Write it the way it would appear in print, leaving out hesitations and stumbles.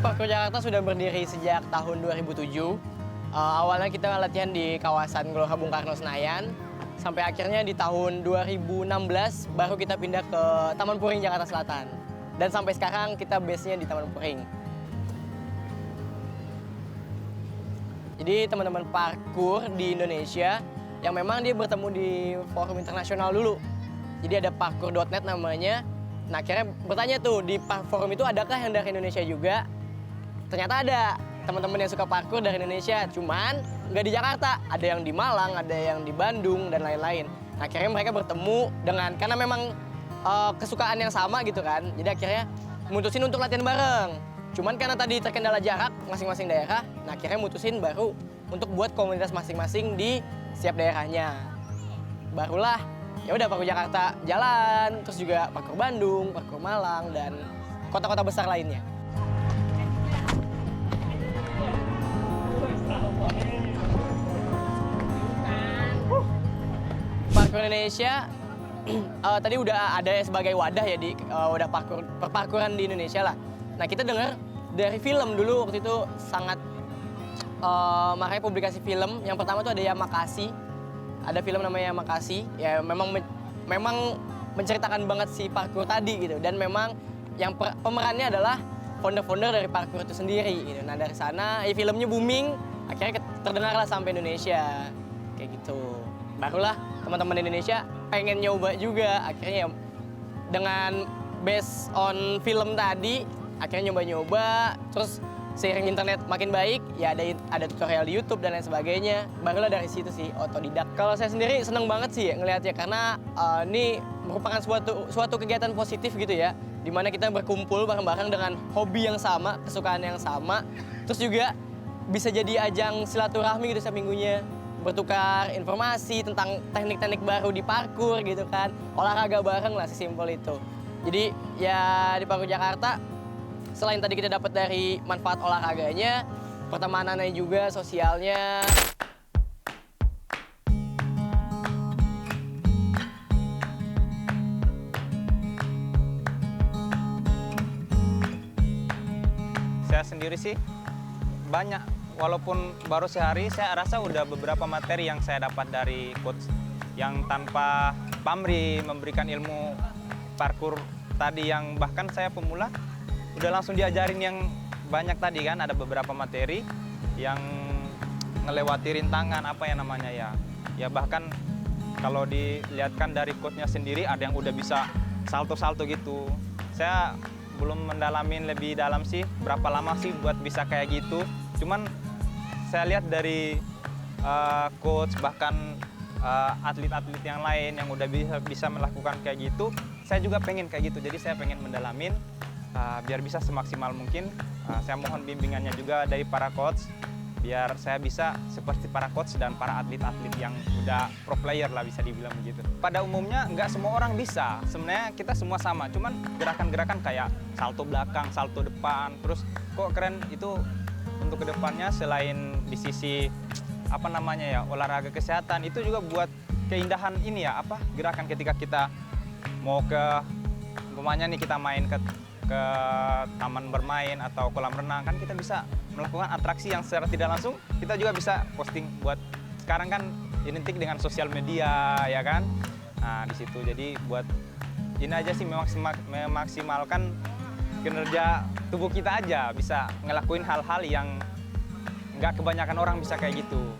Parkour Jakarta sudah berdiri sejak tahun 2007. Awalnya kita latihan di kawasan Gelora Bung Karno Senayan, sampai akhirnya di tahun 2016 baru kita pindah ke Taman Puring Jakarta Selatan. Dan sampai sekarang kita base-nya di Taman Puring. Jadi teman-teman parkour di Indonesia yang memang dia bertemu di forum internasional dulu. Jadi ada parkour.net namanya. Nah akhirnya bertanya tuh di forum itu adakah yang dari Indonesia juga? Ternyata ada teman-teman yang suka parkour dari Indonesia, cuman nggak di Jakarta. Ada yang di Malang, ada yang di Bandung, dan lain-lain. Nah, akhirnya mereka bertemu karena memang kesukaan yang sama gitu kan. Jadi akhirnya mutusin untuk latihan bareng. Cuman karena tadi terkendala jarak masing-masing daerah, nah akhirnya mutusin baru untuk buat komunitas masing-masing di setiap daerahnya. Barulah ya udah parkour Jakarta jalan, terus juga parkour Bandung, parkour Malang, dan kota-kota besar lainnya. Parkour Indonesia tadi udah ada sebagai wadah ya di wadah perparkuran di Indonesia lah. Nah kita dengar dari film dulu waktu itu sangat makanya publikasi film. Yang pertama tuh ada Yamakasi. Ada film namanya Yamakasi. Ya memang menceritakan banget si parkour tadi gitu. Dan memang yang pemerannya adalah founder-founder dari parkour itu sendiri gitu. Nah dari sana filmnya booming, akhirnya terdengarlah sampai Indonesia kayak gitu. Barulah teman-teman Indonesia pengen nyoba juga, akhirnya ya dengan based on film tadi akhirnya nyoba-nyoba, terus seiring internet makin baik ya ada tutorial di YouTube dan lain sebagainya. Barulah dari situ sih otodidak. Kalau saya sendiri seneng banget sih ya ngelihatnya, karena ini merupakan suatu kegiatan positif gitu ya, dimana kita berkumpul bareng-bareng dengan hobi yang sama, kesukaan yang sama, terus juga bisa jadi ajang silaturahmi gitu setiap minggunya, bertukar informasi tentang teknik-teknik baru di parkour gitu kan, olahraga bareng lah, sesimpel itu. Jadi ya di Parkour Jakarta selain tadi kita dapat dari manfaat olahraganya, pertemanannya juga, sosialnya. Saya sendiri sih banyak, walaupun baru sehari, saya rasa udah beberapa materi yang saya dapat dari coach yang tanpa pamrih memberikan ilmu parkour tadi, yang bahkan saya pemula udah langsung diajarin yang banyak tadi kan. Ada beberapa materi yang ngelewati rintangan apa ya namanya ya bahkan kalau dilihatkan dari coachnya sendiri ada yang udah bisa salto-salto gitu. Saya belum mendalamin lebih dalam sih berapa lama sih buat bisa kayak gitu, cuman saya lihat dari coach bahkan atlet-atlet yang lain yang udah bisa melakukan kayak gitu, saya juga pengen kayak gitu. Jadi saya pengen mendalamin biar bisa semaksimal mungkin. Saya mohon bimbingannya juga dari para coach biar saya bisa seperti para coach dan para atlet-atlet yang udah pro player lah, bisa dibilang begitu. Pada umumnya nggak semua orang bisa, sebenarnya kita semua sama, cuman gerakan-gerakan kayak salto belakang, salto depan, terus kok keren itu untuk kedepannya. Selain di sisi apa namanya ya, olahraga kesehatan, itu juga buat keindahan ini ya, apa gerakan ketika kita mau ke umpamanya nih kita main ke taman bermain atau kolam renang, kan kita bisa melakukan atraksi yang secara tidak langsung kita juga bisa posting buat, sekarang kan identik dengan sosial media ya kan. Nah di situ jadi buat ini aja sih, memaksimalkan kinerja tubuh kita aja, bisa ngelakuin hal-hal yang nggak kebanyakan orang bisa kayak gitu.